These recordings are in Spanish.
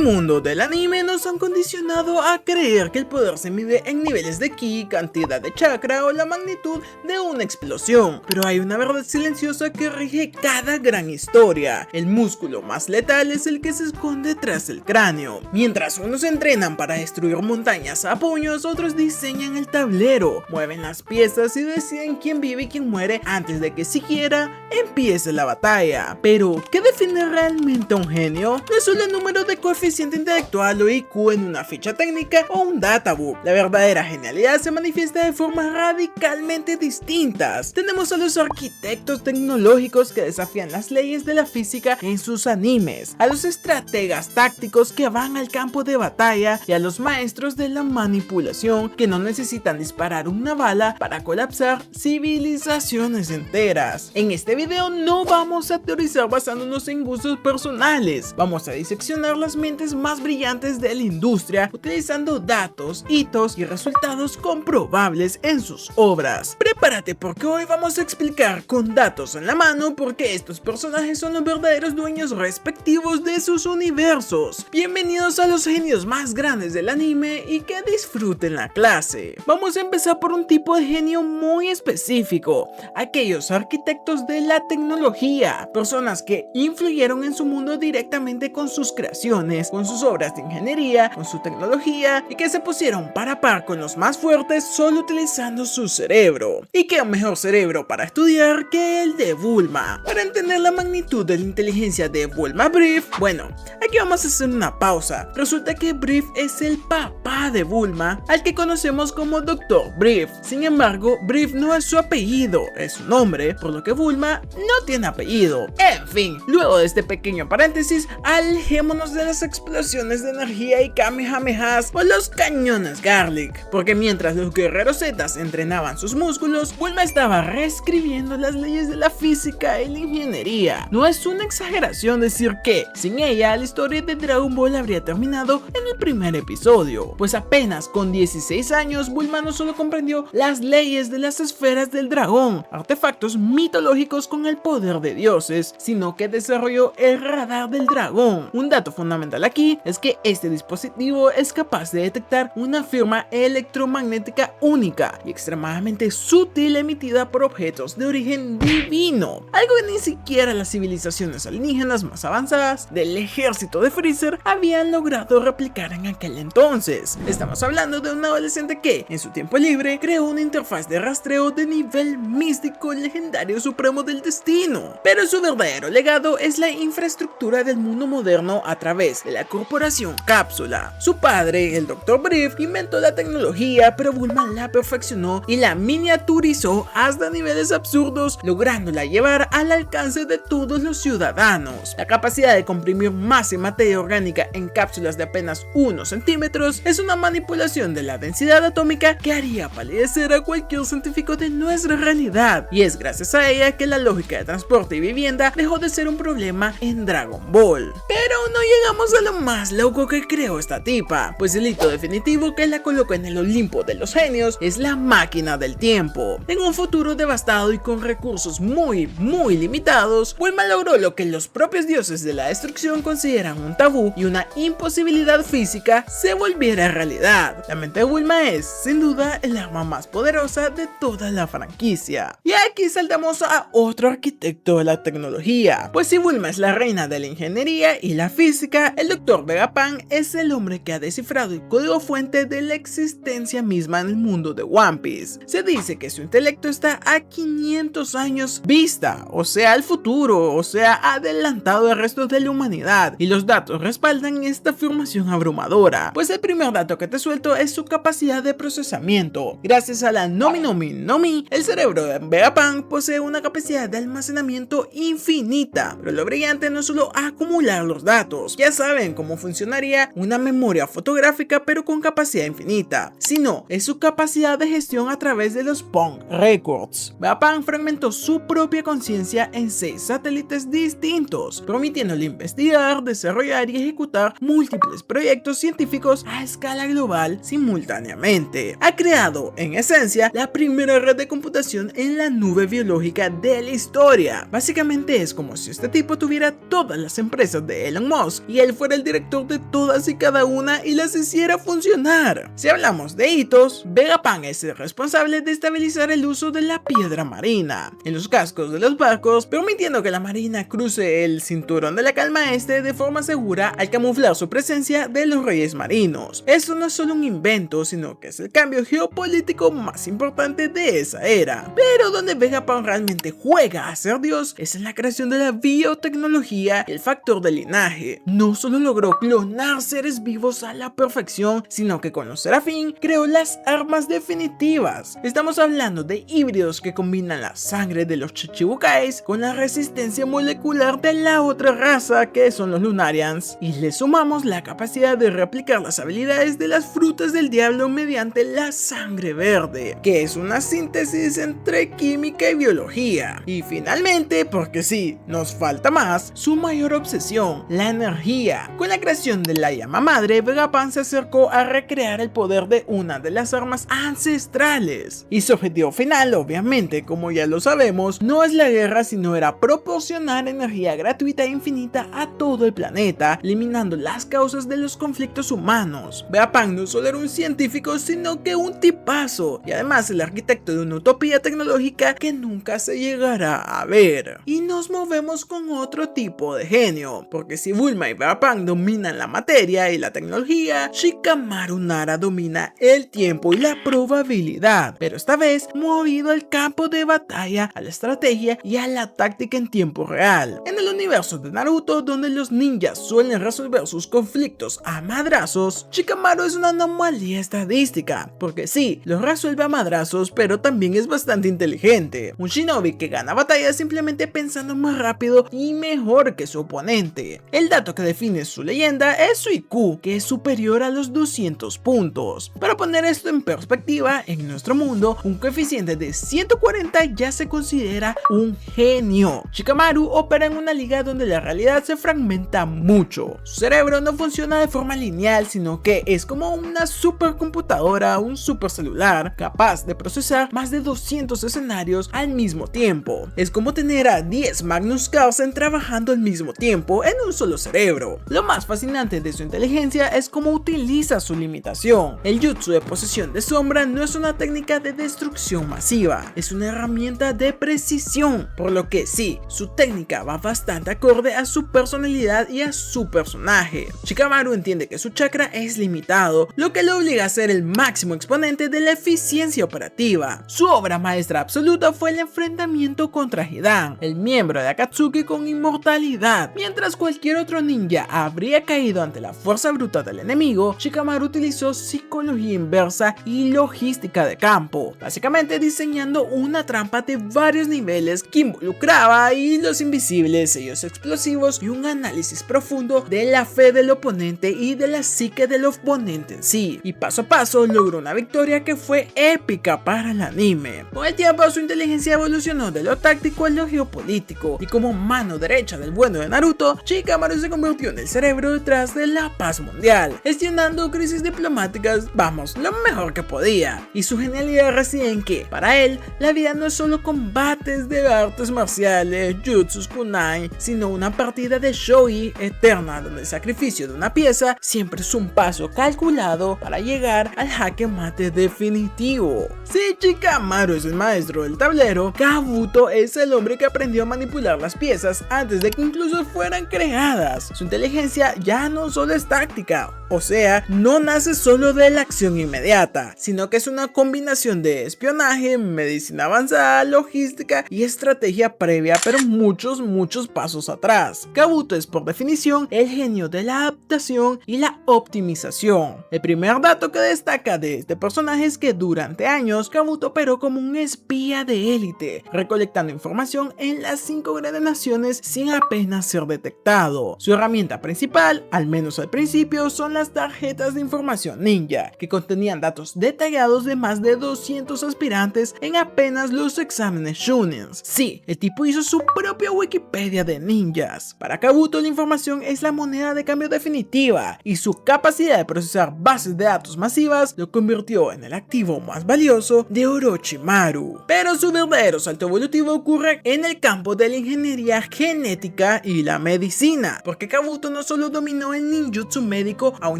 mundo del anime nos han condicionado a creer que el poder se mide en niveles de ki, cantidad de chakra o la magnitud de una explosión, pero hay una verdad silenciosa que rige cada gran historia. El músculo más letal es el que se esconde tras el cráneo. Mientras unos entrenan para destruir montañas a puños, otros diseñan el tablero, mueven las piezas y deciden quién vive y quién muere antes de que siquiera empiece la batalla. Pero, ¿qué define realmente a un genio? No es solo el número de coeficiente intelectual o IQ en una ficha técnica o un databook. La verdadera genialidad se manifiesta de formas radicalmente distintas. Tenemos a los arquitectos tecnológicos que desafían las leyes de la física en sus animes, a los estrategas tácticos que van al campo de batalla y a los maestros de la manipulación que no necesitan disparar una bala para colapsar civilizaciones enteras. En este video no vamos a teorizar basándonos en gustos personales, vamos a diseccionar las mentes más brillantes de la industria utilizando datos, hitos y resultados comprobables en sus obras. Prepárate porque hoy vamos a explicar con datos en la mano por qué estos personajes son los verdaderos dueños respectivos de sus universos. Bienvenidos a los genios más grandes del anime y que disfruten la clase. Vamos a empezar por un tipo de genio muy específico, aquellos arquitectos de la tecnología, personas que influyeron en su mundo directamente con sus creaciones, con sus obras de ingeniería, con su tecnología y que se pusieron para par con los más fuertes solo utilizando su cerebro. ¿Y qué mejor cerebro para estudiar que el de Bulma? Para entender la magnitud de la inteligencia de Bulma Brief, bueno, aquí vamos a hacer una pausa. Resulta que Brief es el papá de Bulma, al que conocemos como Dr. Brief. Sin embargo, Brief no es su apellido, es su nombre, por lo que Bulma no tiene apellido. En fin, luego de este pequeño paréntesis, alejémonos de las explosiones de energía y kamehamehas o los cañones Garlic, porque mientras los guerreros Zetas entrenaban sus músculos, Bulma estaba reescribiendo las leyes de la física y la ingeniería. No es una exageración decir que, sin ella, la historia de Dragon Ball habría terminado en el primer episodio, pues apenas con 16 años, Bulma no solo comprendió las leyes de las esferas del dragón, artefactos mitológicos con el poder de dioses, sino que desarrolló el radar del dragón. Un dato fundamental aquí es que este dispositivo es capaz de detectar una firma electromagnética única y extremadamente sutil emitida por objetos de origen divino, algo que ni siquiera las civilizaciones alienígenas más avanzadas del ejército de Freezer habían logrado replicar en aquel entonces. Estamos hablando de un adolescente que, en su tiempo libre, creó una interfaz de rastreo de nivel místico legendario supremo del destino. Pero su verdadero legado es la infraestructura del mundo moderno a través de la corporación Cápsula. Su padre, el Dr. Brief, inventó la tecnología, pero Bulma la perfeccionó y la miniaturizó hasta niveles absurdos, lográndola llevar al alcance de todos los ciudadanos. La capacidad de comprimir masa y materia orgánica en cápsulas de apenas 1 centímetros es una manipulación de la densidad atómica que haría palidecer a cualquier científico de nuestra realidad, y es gracias a ella que la lógica de transporte y vivienda dejó de ser un problema en Dragon Ball. Pero no llegamos a lo más loco que creó esta tipa, pues el hito definitivo que la colocó en el Olimpo de los genios es la máquina del tiempo. En un futuro devastado y con recursos muy limitados, Bulma logró lo que los propios dioses de la destrucción consideran un tabú y una imposibilidad física se volviera realidad. La mente de Bulma es, sin duda, el arma más poderosa de toda la franquicia. Y aquí saltamos a otro arquitecto de la tecnología, pues si Bulma es la reina de la ingeniería y la física, el Dr. Vegapunk es el hombre que ha descifrado el código fuente de la existencia misma en el mundo de One Piece. Se dice que su intelecto está a 500 años vista, o sea, al futuro, o sea, adelantado al resto de la humanidad, y los datos respaldan esta afirmación abrumadora, pues el primer dato que te suelto es su capacidad de procesamiento. Gracias a la Nomi Nomi Nomi, el cerebro de Vegapunk posee una capacidad de almacenamiento infinita, pero lo brillante no es solo acumular los datos, ya saben cómo funcionaría una memoria fotográfica pero con capacidad infinita, sino es su capacidad de gestión a través de los Pong Records. Vegapunk fragmentó su propia conciencia en 6 satélites distintos, permitiéndole investigar, desarrollar y ejecutar múltiples proyectos científicos a escala global simultáneamente. Ha creado, en esencia, la primera red de computación en la nube biológica de la historia. Básicamente es como si este tipo tuviera todas las empresas de Elon Musk y él fuera fuera el director de todas y cada una y las hiciera funcionar. Si hablamos de hitos, Vegapunk es el responsable de estabilizar el uso de la piedra marina en los cascos de los barcos, permitiendo que la marina cruce el cinturón de la calma este de forma segura al camuflar su presencia de los reyes marinos. Esto no es solo un invento, sino que es el cambio geopolítico más importante de esa era. Pero donde Vegapunk realmente juega a ser Dios es en la creación de la biotecnología y el factor de linaje. No solo logró clonar seres vivos a la perfección, sino que con los Serafín creó las armas definitivas. Estamos hablando de híbridos que combinan la sangre de los Chichibukais con la resistencia molecular de la otra raza que son los Lunarians, y le sumamos la capacidad de replicar las habilidades de las frutas del diablo mediante la sangre verde, que es una síntesis entre química y biología. Y finalmente, porque sí, nos falta más, su mayor obsesión, la energía. Con la creación de la llama madre, Vegapunk se acercó a recrear el poder de una de las armas ancestrales. Y su objetivo final, obviamente, como ya lo sabemos, no es la guerra, sino era proporcionar energía gratuita e infinita a todo el planeta, eliminando las causas de los conflictos humanos. Vegapunk no solo era un científico, sino que un tipazo, y además el arquitecto de una utopía tecnológica que nunca se llegará a ver. Y nos movemos con otro tipo de genio, porque si Bulma y Vegapunk dominan la materia y la tecnología, Shikamaru Nara domina el tiempo y la probabilidad, pero esta vez movido al campo de batalla, a la estrategia y a la táctica en tiempo real. En el universo de Naruto, donde los ninjas suelen resolver sus conflictos a madrazos, Shikamaru es una anomalía estadística, porque sí, los resuelve a madrazos, pero también es bastante inteligente. Un shinobi que gana batallas simplemente pensando más rápido y mejor que su oponente. El dato que define su leyenda es su IQ, que es superior a los 200 puntos. Para poner esto en perspectiva, en nuestro mundo, un coeficiente de 140 ya se considera un genio. Shikamaru opera en una liga donde la realidad se fragmenta mucho. Su cerebro no funciona de forma lineal, sino que es como una supercomputadora, un supercelular, capaz de procesar más de 200 escenarios al mismo tiempo. Es como tener a 10 Magnus Carlsen trabajando al mismo tiempo en un solo cerebro. Lo más fascinante de su inteligencia es cómo utiliza su limitación. El jutsu de posesión de sombra no es una técnica de destrucción masiva, es una herramienta de precisión, por lo que sí, su técnica va bastante acorde a su personalidad y a su personaje. Shikamaru entiende que su chakra es limitado, lo que lo obliga a ser el máximo exponente de la eficiencia operativa. Su obra maestra absoluta fue el enfrentamiento contra Hidan, el miembro de Akatsuki con inmortalidad. Mientras cualquier otro ninja habría caído ante la fuerza bruta del enemigo, Shikamaru utilizó psicología inversa y logística de campo, básicamente diseñando una trampa de varios niveles que involucraba hilos invisibles, sellos explosivos y un análisis profundo de la fe del oponente y de la psique del oponente en sí. Y paso a paso logró una victoria que fue épica para el anime. Con el tiempo su inteligencia evolucionó de lo táctico a lo geopolítico, y como mano derecha del bueno de Naruto, Shikamaru se convirtió en el cerebro detrás de la paz mundial, gestionando crisis diplomáticas, vamos, lo mejor que podía. Y su genialidad reside en que, para él, la vida no es solo combates de artes marciales, jutsus, kunai, sino una partida de shogi eterna, donde el sacrificio de una pieza siempre es un paso calculado para llegar al jaque mate definitivo. Si Shikamaru es el maestro del tablero, Kabuto es el hombre que aprendió a manipular las piezas antes de que incluso fueran creadas. Su inteligencia ya no solo es táctica, o sea, no nace solo de la acción inmediata, sino que es una combinación de espionaje, medicina avanzada, logística y estrategia previa, pero muchos pasos atrás. Kabuto es por definición el genio de la adaptación y la optimización. El primer dato que destaca de este personaje es que durante años Kabuto operó como un espía de élite, recolectando información en las 5 grandes naciones sin apenas ser detectado. Su herramienta principal, al menos al principio, son las tarjetas de información ninja, que contenían datos detallados de más de 200 aspirantes en apenas los exámenes shunins. Sí, el tipo hizo su propia Wikipedia de ninjas. Para Kabuto la información es la moneda de cambio definitiva, y su capacidad de procesar bases de datos masivas lo convirtió en el activo más valioso de Orochimaru. Pero su verdadero salto evolutivo ocurre en el campo de la ingeniería genética y la medicina, porque Kabuto no no solo dominó el ninjutsu médico a un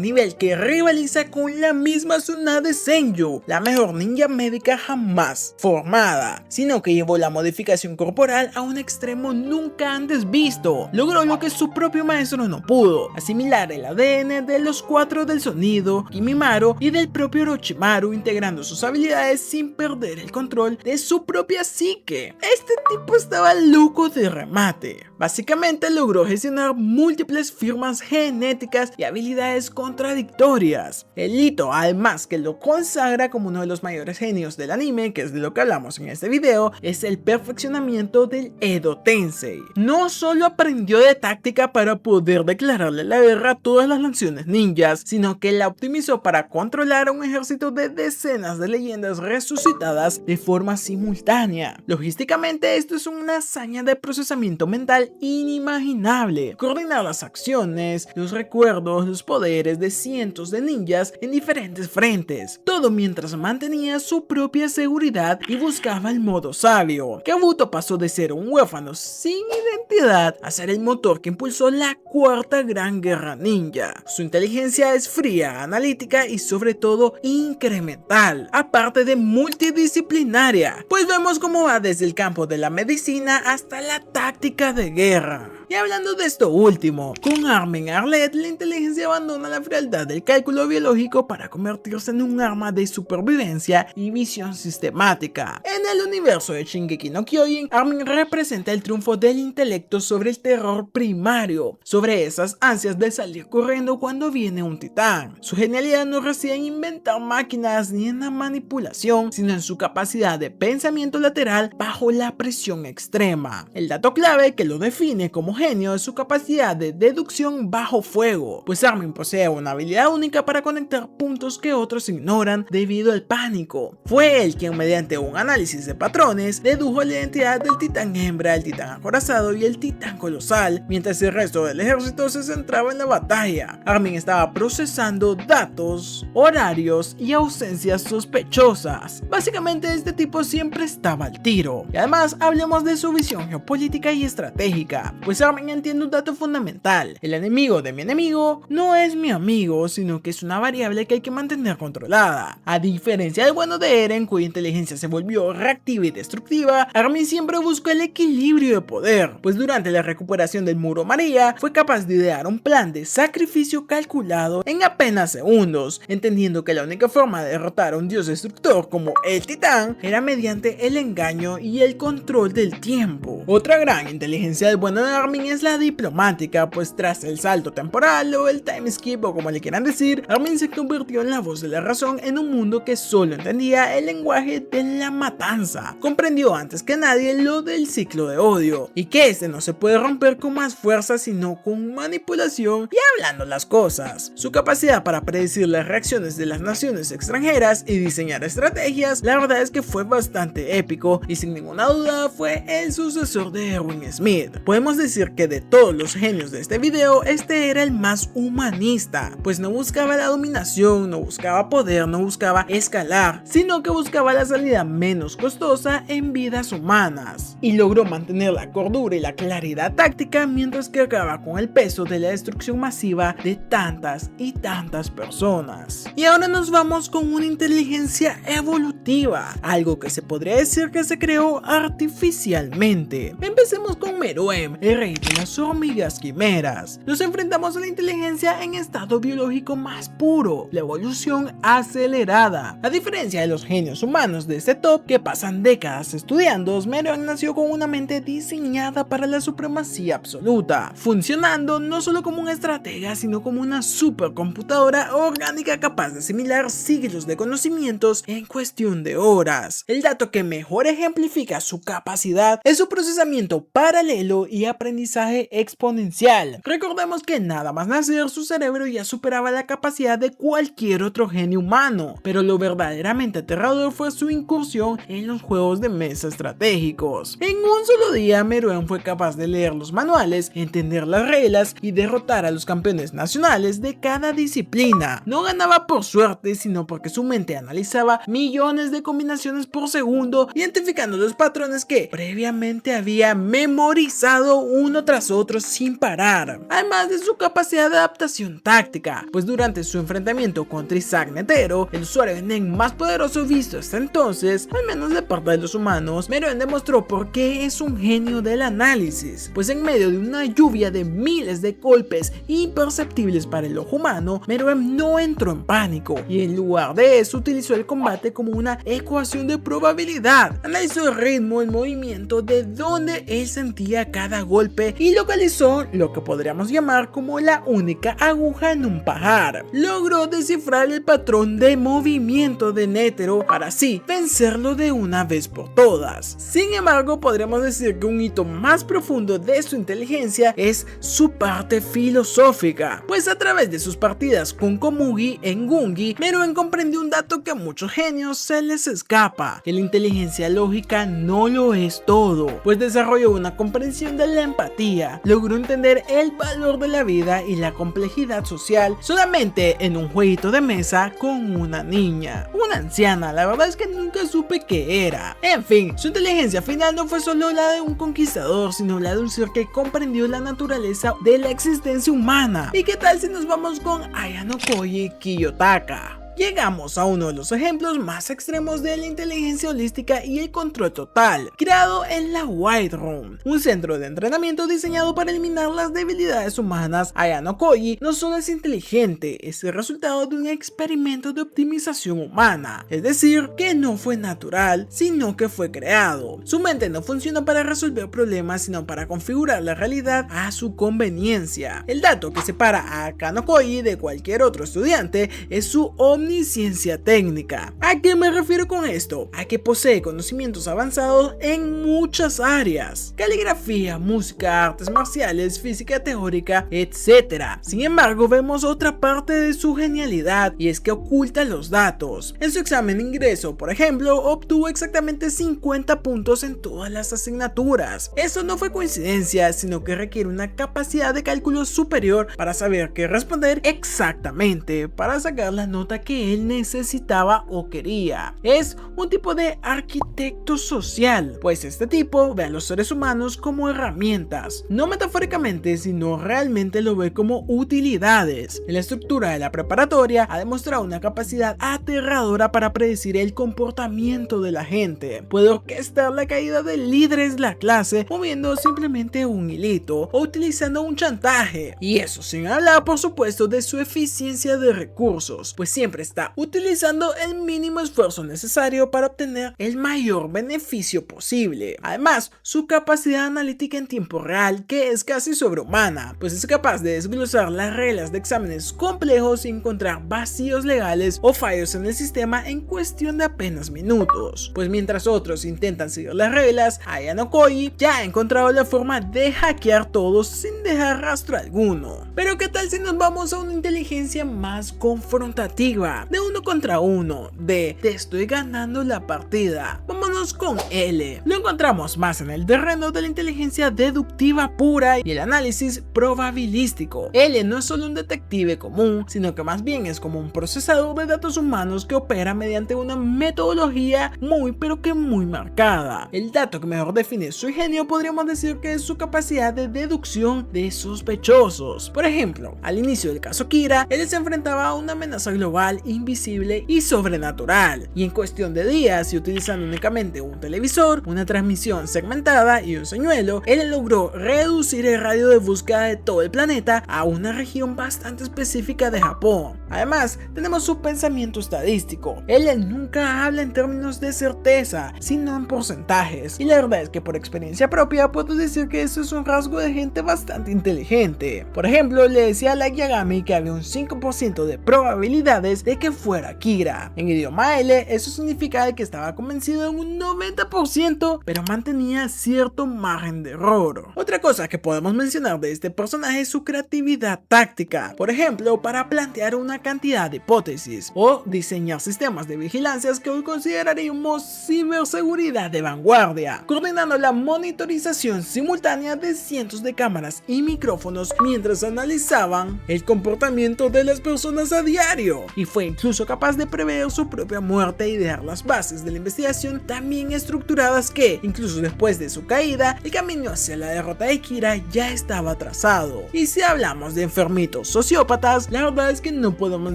nivel que rivaliza con la misma Tsunade Senju, la mejor ninja médica jamás formada, sino que llevó la modificación corporal a un extremo nunca antes visto. Logró lo que su propio maestro no pudo, asimilar el ADN de los 4 del sonido, Kimimaro y del propio Orochimaru, integrando sus habilidades sin perder el control de su propia psique. Este tipo estaba loco de remate. Básicamente logró gestionar múltiples firmas genéticas y habilidades contradictorias. El hito, además, que lo consagra como uno de los mayores genios del anime, que es de lo que hablamos en este video, es el perfeccionamiento del Edo Tensei. No solo aprendió de táctica para poder declararle la guerra a todas las naciones ninjas, sino que la optimizó para controlar a un ejército de decenas de leyendas resucitadas de forma simultánea. Logísticamente, esto es una hazaña de procesamiento mental inimaginable. Coordinar las acciones, los recuerdos, los poderes de cientos de ninjas en diferentes frentes, todo mientras mantenía su propia seguridad y buscaba el modo sabio. Kabuto pasó de ser un huérfano sin identidad a ser el motor que impulsó la cuarta gran guerra ninja. Su inteligencia es fría, analítica y sobre todo incremental, aparte de multidisciplinaria, pues vemos cómo va desde el campo de la medicina hasta la táctica de guerra. Y hablando de esto último, con Armin Arlet, la inteligencia abandona la frialdad del cálculo biológico para convertirse en un arma de supervivencia y visión sistemática. En el universo de Shingeki no Kyojin, Armin representa el triunfo del intelecto sobre el terror primario, sobre esas ansias de salir corriendo cuando viene un titán. Su genialidad no reside en inventar máquinas ni en la manipulación, sino en su capacidad de pensamiento lateral bajo la presión extrema. El dato clave que lo define como genio es su capacidad de deducción bajo fuego, pues Armin posee una habilidad única para conectar puntos que otros ignoran debido al pánico. Fue él quien, mediante un análisis de patrones, dedujo la identidad del titán hembra, el titán acorazado y el titán colosal, mientras el resto del ejército se centraba en la batalla. Armin estaba procesando datos, horarios y ausencias sospechosas. Básicamente este tipo siempre estaba al tiro. Y además hablemos de su visión geopolítica y estratégica, pues Armin entiende un dato fundamental: el enemigo de mi enemigo no es mi amigo, sino que es una variable que hay que mantener controlada. A diferencia del bueno de Eren, cuya inteligencia se volvió reactiva y destructiva, Armin siempre buscó el equilibrio de poder, pues durante la recuperación del Muro María fue capaz de idear un plan de sacrificio calculado en apenas segundos, entendiendo que la única forma de derrotar a un dios destructor como el titán era mediante el engaño y el control del tiempo. Otra gran inteligencia del bueno de Armin es la diplomática, pues tras el salto temporal o el time skip o como le quieran decir, Armin se convirtió en la voz de la razón en un mundo que solo entendía el lenguaje de la matanza. Comprendió antes que nadie lo del ciclo de odio y que este no se puede romper con más fuerza sino con manipulación y hablando las cosas. Su capacidad para predecir las reacciones de las naciones extranjeras y diseñar estrategias, la verdad es que fue bastante épico y sin ninguna duda fue el sucesor de Erwin Smith. Podemos decir que de todos los genios de este video, este era el más humanista, pues no buscaba la dominación, no buscaba poder, no buscaba escalar, sino que buscaba la salida menos costosa en vidas humanas, y logró mantener la cordura y la claridad táctica mientras cargaba con el peso de la destrucción masiva de tantas y tantas personas. Y ahora nos vamos con una inteligencia evolutiva, algo que se podría decir que se creó artificialmente. Empecemos con Meruem, el rey de las hormigas quimeras. Nos enfrentamos a la inteligencia en estado biológico más puro, la evolución acelerada. A diferencia de los genios humanos de este top que pasan décadas estudiando, Meruem nació con una mente diseñada para la supremacía absoluta, funcionando no solo como un estratega, sino como una supercomputadora orgánica capaz de asimilar siglos de conocimientos en cuestión de horas. El dato que mejor ejemplifica su capacidad es su procesamiento paralelo y aprendizaje exponencial. Recordemos que nada más nacer, su cerebro ya superaba la capacidad de cualquier otro genio humano, pero lo verdaderamente aterrador fue su incursión en los juegos de mesa estratégicos. En un solo día, Meruem fue capaz de leer los manuales, entender las reglas y derrotar a los campeones nacionales de cada disciplina. No ganaba por suerte, sino porque su mente analizaba millones millones de combinaciones por segundo, identificando los patrones que previamente había memorizado uno tras otro sin parar, además de su capacidad de adaptación táctica, pues durante su enfrentamiento contra Isaac Netero, el usuario de NEN más poderoso visto hasta entonces, al menos de parte de los humanos, Meruem demostró por qué es un genio del análisis, pues en medio de una lluvia de miles de golpes imperceptibles para el ojo humano, Meruem no entró en pánico y en lugar de eso utilizó el combate como una ecuación de probabilidad. Analizó el ritmo, el movimiento, de dónde él sentía cada golpe y localizó lo que podríamos llamar como la única aguja en un pajar. Logró descifrar el patrón de movimiento de Netero para así vencerlo de una vez por todas. Sin embargo, podríamos decir que un hito más profundo de su inteligencia es su parte filosófica, pues a través de sus partidas con Komugi en Gungi, Meruem comprendió un dato que a muchos genios se les escapa, que la inteligencia lógica no lo es todo, pues desarrolló una comprensión de la empatía, logró entender el valor de la vida y la complejidad social solamente en un jueguito de mesa con una niña, una anciana. La verdad es que nunca supe qué era. En fin, su inteligencia final no fue solo la de un conquistador, sino la de un ser que comprendió la naturaleza de la existencia humana. ¿Y qué tal si nos vamos con Aya no Koji Kiyotaka? Llegamos a uno de los ejemplos más extremos de la inteligencia holística y el control total, creado en la White Room, un centro de entrenamiento diseñado para eliminar las debilidades humanas. Aya no Koji no solo es inteligente, es el resultado de un experimento de optimización humana, es decir, que no fue natural, sino que fue creado. Su mente no funciona para resolver problemas, sino para configurar la realidad a su conveniencia. El dato que separa a Aya no Koji de cualquier otro estudiante es su omnisciencia técnica. ¿A qué me refiero con esto? A que posee conocimientos avanzados en muchas áreas: caligrafía, música, artes marciales, física teórica, etc. Sin embargo, vemos otra parte de su genialidad, y es que oculta los datos. En su examen de ingreso, por ejemplo, obtuvo exactamente 50 puntos en todas las asignaturas. Esto no fue coincidencia, sino que requiere una capacidad de cálculo superior para saber qué responder exactamente, para sacar la nota que él necesitaba o quería. Es un tipo de arquitecto social, pues este tipo ve a los seres humanos como herramientas, no metafóricamente, sino realmente lo ve como utilidades. En la estructura de la preparatoria ha demostrado una capacidad aterradora para predecir el comportamiento de la gente. Puede orquestar la caída de líderes de la clase moviendo simplemente un hilito o utilizando un chantaje, y eso sin hablar por supuesto de su eficiencia de recursos, pues siempre está utilizando el mínimo esfuerzo necesario para obtener el mayor beneficio posible. Además, su capacidad analítica en tiempo real, que es casi sobrehumana, pues es capaz de desglosar las reglas de exámenes complejos y encontrar vacíos legales o fallos en el sistema en cuestión de apenas minutos. Pues mientras otros intentan seguir las reglas, Aya no Koji ya ha encontrado la forma de hackear todo sin dejar rastro alguno. Pero ¿qué tal si nos vamos a una inteligencia más confrontativa? De uno contra uno, de te estoy ganando la partida. Vámonos con L. Lo encontramos más en el terreno de la inteligencia deductiva pura y el análisis probabilístico. L no es solo un detective común, sino que más bien es como un procesador de datos humanos que opera mediante una metodología muy pero que muy marcada. El dato que mejor define su ingenio podríamos decir que es su capacidad de deducción de sospechosos. Por ejemplo, al inicio del caso Kira, él se enfrentaba a una amenaza global, invisible y sobrenatural, y en cuestión de días y utilizando únicamente un televisor, una transmisión segmentada y un señuelo, él logró reducir el radio de búsqueda de todo el planeta a una región bastante específica de Japón. Además, tenemos su pensamiento estadístico. Él nunca habla en términos de certeza, sino en porcentajes, y la verdad es que por experiencia propia puedo decir que eso es un rasgo de gente bastante inteligente. Por ejemplo, le decía a Light Yagami que había un 5% de probabilidades de que fuera Kira. En idioma L, eso significa que estaba convencido en un 90%, pero mantenía cierto margen de error. Otra cosa que podemos mencionar de este personaje es su creatividad táctica, por ejemplo, para plantear una cantidad de hipótesis o diseñar sistemas de vigilancias que hoy consideraríamos ciberseguridad de vanguardia, coordinando la monitorización simultánea de cientos de cámaras y micrófonos mientras analizaban el comportamiento de las personas a diario, y fue incluso capaz de prever su propia muerte y dejar las bases de la investigación tan bien estructuradas que, incluso después de su caída, el camino hacia la derrota de Kira ya estaba trazado. Y si hablamos de enfermitos sociópatas, la verdad es que no podemos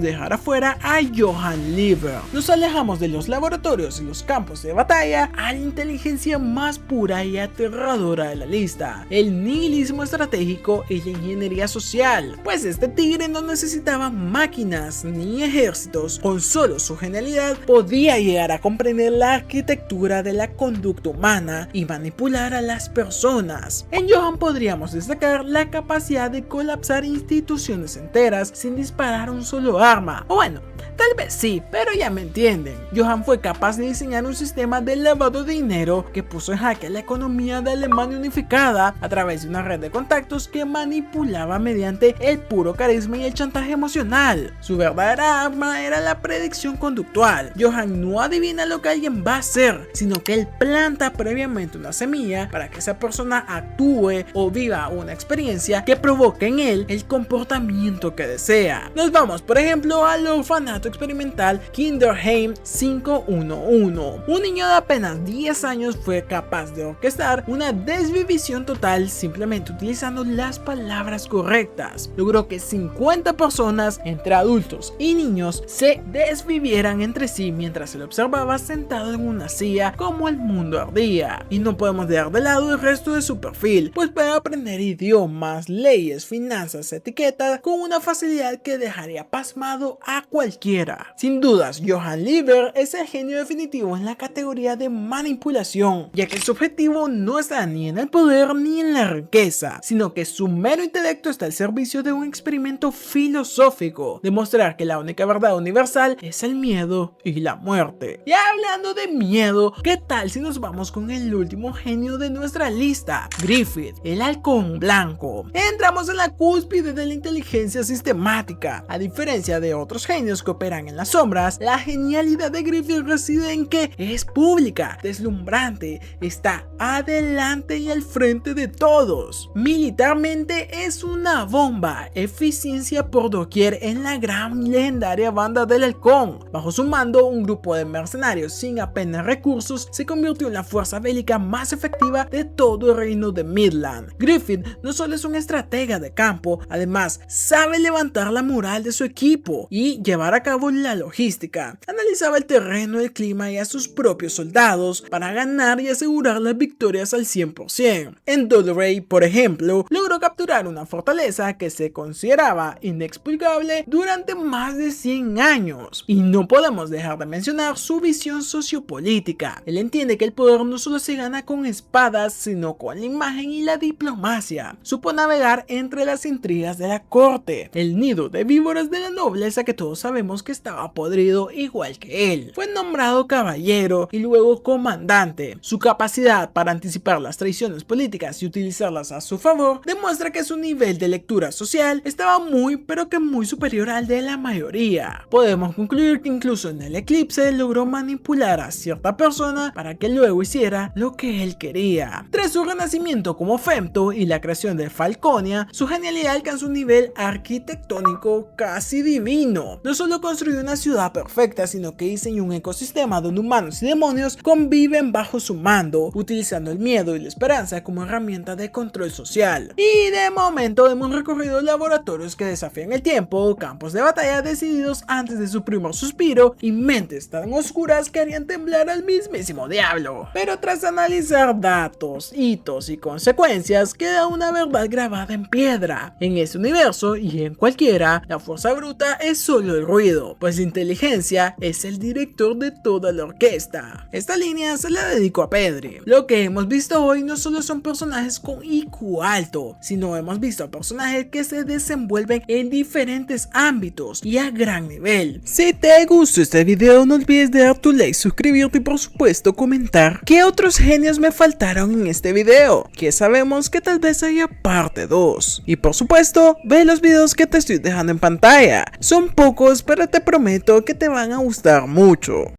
dejar afuera a Johann Lieber. Nos alejamos de los laboratorios y los campos de batalla a la inteligencia más pura y aterradora de la lista, el nihilismo estratégico y la ingeniería social, pues este tigre no necesitaba máquinas ni ejércitos, con solo su genialidad podía llegar a comprender la arquitectura de la conducta humana y manipular a las personas. En Johann podríamos destacar la capacidad de colapsar instituciones enteras sin disparar un solo arma, o bueno, tal vez sí, pero ya me entienden. Johann fue capaz de diseñar un sistema de lavado de dinero que puso en jaque la economía de Alemania unificada a través de una red de contactos que manipulaba mediante el puro carisma y el chantaje emocional. Su verdadera arma era la predicción conductual. Johann no adivina lo que alguien va a hacer, sino que él planta previamente una semilla para que esa persona actúe o viva una experiencia que provoque en él el comportamiento que desea. Nos vamos, por ejemplo, al orfanato experimental Kinderheim 511. Un niño de apenas 10 años fue capaz de orquestar una desvivisión total simplemente utilizando las palabras correctas. Logró que 50 personas, entre adultos y niños, se desvivieran entre sí mientras se lo observaba sentado en una silla como el mundo ardía. Y no podemos dejar de lado el resto de su perfil, pues puede aprender idiomas, leyes, finanzas, etiquetas con una facilidad que dejaría pasmado a cualquiera. Sin dudas, Johann Lieber es el genio definitivo en la categoría de manipulación, ya que su objetivo no está ni en el poder ni en la riqueza, sino que su mero intelecto está al servicio de un experimento filosófico, demostrar que la única verdad universal es el miedo y la muerte. Y hablando de miedo, ¿qué tal si nos vamos con el último genio de nuestra lista? Griffith, el halcón blanco. Entramos en la cúspide de la inteligencia sistemática. A diferencia de otros genios que operan en las sombras, la genialidad de Griffith reside en que es pública, deslumbrante, está adelante y al frente de todos. Militarmente es una bomba, eficiencia por doquier en la gran y legendaria banda del halcón. Bajo su mando, un grupo de mercenarios sin apenas recursos se convirtió en la fuerza bélica más efectiva de todo el reino de Midland. Griffith no solo es un estratega de campo, además sabe levantar la moral de su equipo y llevar a cabo la logística. Analizaba el terreno, el clima y a sus propios soldados para ganar y asegurar las victorias al 100%. En Doleray, por ejemplo, logró capturar una fortaleza que se consideraba inexplicable durante más de 100 años. Y no podemos dejar de mencionar su visión sociopolítica. Él entiende que el poder no solo se gana con espadas, sino con la imagen y la diplomacia. Supo navegar entre las intrigas de la corte, el nido de víboras de la nobleza que todos sabemos que estaba podrido igual que él. Fue nombrado caballero y luego comandante. Su capacidad para anticipar las traiciones políticas y utilizarlas a su favor demuestra que su nivel de lectura social estaba muy pero que muy superior al de la mayoría. Podemos concluir que incluso en el eclipse logró manipular a cierta persona para que luego hiciera lo que él quería. Tras su renacimiento como Femto y la creación de Falconia, su genialidad alcanzó un nivel arquitectónico casi divino. No solo construyó una ciudad perfecta, sino que diseñó un ecosistema donde humanos y demonios conviven bajo su mando, utilizando el miedo y la esperanza como herramienta de control social. Y de momento hemos recorrido laboratorios que desafían el tiempo, campos de batalla decididos antes de su primer suspiro y mentes tan oscuras que harían temblar al mismísimo diablo. Pero tras analizar datos, hitos y consecuencias, queda una verdad grabada en piedra. En este universo y en cualquiera, la fuerza bruta es solo el ruido, pues la inteligencia es el director de toda la orquesta. Esta línea se la dedico a Pedri. Lo que hemos visto hoy no solo son personajes con IQ alto, sino hemos visto personajes que se desenvuelven en diferentes ámbitos y a gran nivel. Si te gustó este video, no olvides de dar tu like, suscribirte y por supuesto supuesto comentar qué otros genios me faltaron en este video, que sabemos que tal vez haya parte 2. Y por supuesto, ve los videos que te estoy dejando en pantalla. Son pocos, pero te prometo que te van a gustar mucho.